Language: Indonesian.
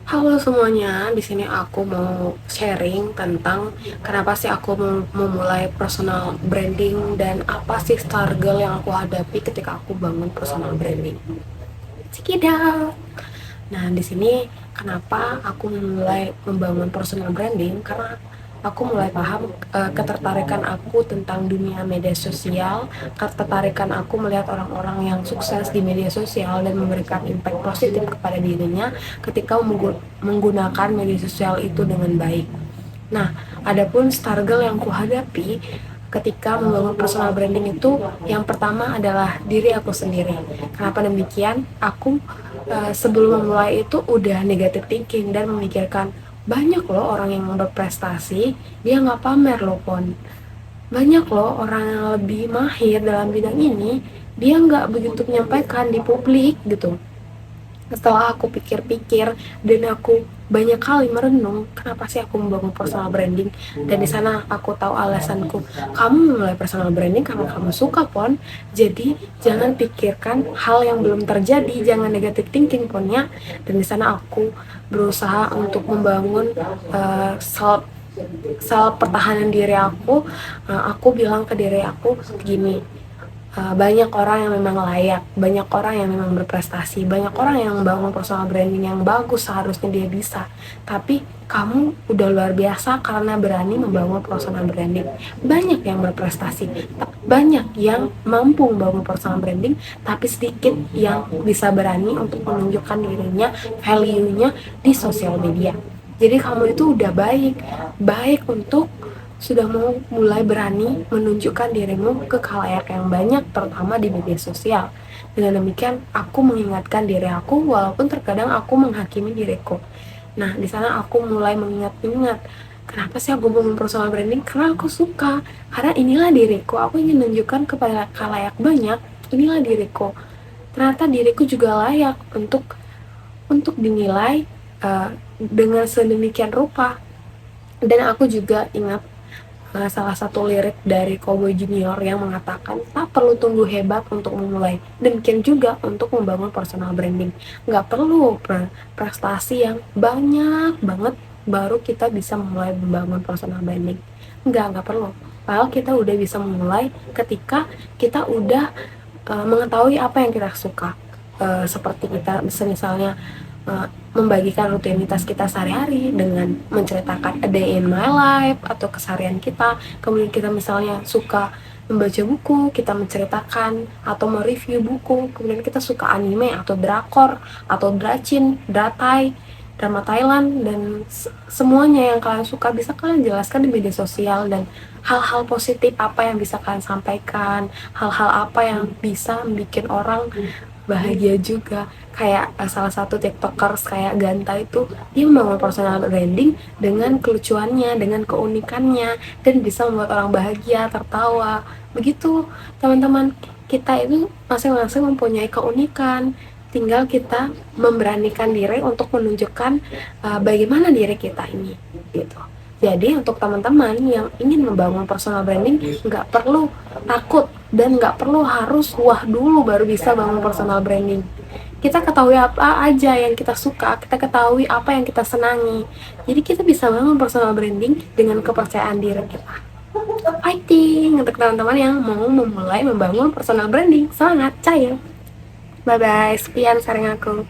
Halo semuanya, di sini aku mau sharing tentang kenapa sih aku mau memulai personal branding dan apa sih struggle yang aku hadapi ketika aku bangun personal branding. Check it out. Nah, di sini kenapa aku mulai membangun personal branding karena aku mulai paham ketertarikan aku tentang dunia media sosial, ketertarikan aku melihat orang-orang yang sukses di media sosial dan memberikan impact positif kepada dirinya ketika menggunakan media sosial itu dengan baik. Nah, adapun struggle yang kuhadapi ketika membangun personal branding itu, yang pertama adalah diri aku sendiri. Kenapa demikian? Aku sebelum memulai itu udah negative thinking dan memikirkan banyak loh orang yang berprestasi, dia nggak pamer loh pon. Banyak loh orang yang lebih mahir dalam bidang ini, dia nggak begitu menyampaikan di publik gitu. Setelah aku pikir-pikir dan aku banyak kali merenung kenapa sih aku membangun personal branding, dan di sana aku tahu alasanku. Kamu mulai personal branding karena kamu suka pon, jadi jangan pikirkan hal yang belum terjadi, jangan negative thinking ponnya. Dan di sana aku berusaha untuk membangun self self pertahanan diri aku. Aku bilang ke diri aku gini, banyak orang yang memang layak, banyak orang yang memang berprestasi, banyak orang yang membangun personal branding yang bagus, seharusnya dia bisa. Tapi kamu udah luar biasa karena berani membangun personal branding. Banyak yang berprestasi, banyak yang mampu membangun personal branding, tapi sedikit yang bisa berani untuk menunjukkan dirinya, value-nya di sosial media. Jadi kamu itu udah baik, baik untuk sudah mau mulai berani menunjukkan dirimu ke khalayak yang banyak, terutama di media sosial. Dengan demikian, aku mengingatkan diri aku, walaupun terkadang aku menghakimi diriku. Nah, di sana aku mulai mengingat-ingat, kenapa sih aku bangun personal branding? Karena aku suka, karena inilah diriku. Aku ingin menunjukkan kepada khalayak banyak, inilah diriku. Ternyata diriku juga layak untuk dinilai dengan sedemikian rupa. Dan aku juga ingat salah satu lirik dari Cowboy Junior yang mengatakan tak perlu tunggu hebat untuk memulai. Demikian juga untuk membangun personal branding. Nggak perlu prestasi yang banyak banget baru kita bisa memulai membangun personal branding. Nggak perlu. Padahal kita udah bisa memulai ketika kita udah mengetahui apa yang kita suka. Seperti kita misalnya membagikan rutinitas kita sehari-hari dengan menceritakan a day in my life atau keseharian kita. Kemudian kita misalnya suka membaca buku, kita menceritakan atau mereview buku. Kemudian kita suka anime atau drakor atau dracin, dratai, drama Thailand, dan semuanya yang kalian suka bisa kalian jelaskan di media sosial. Dan hal-hal positif apa yang bisa kalian sampaikan, hal-hal apa yang bisa bikin orang bahagia juga. Kayak salah satu tiktokers kayak Ganta itu, dia membangun personal branding dengan kelucuannya, dengan keunikannya, dan bisa membuat orang bahagia, tertawa. Begitu teman-teman, kita itu masing-masing mempunyai keunikan, tinggal kita memberanikan diri untuk menunjukkan bagaimana diri kita ini gitu. Jadi untuk teman-teman yang ingin membangun personal branding, nggak perlu takut dan nggak perlu harus wah dulu baru bisa bangun personal branding. Kita ketahui apa aja yang kita suka, kita ketahui apa yang kita senangi. Jadi kita bisa bangun personal branding dengan kepercayaan diri kita. Fighting untuk teman-teman yang mau memulai membangun personal branding. Semangat, cair. Bye bye, sekian sharing aku.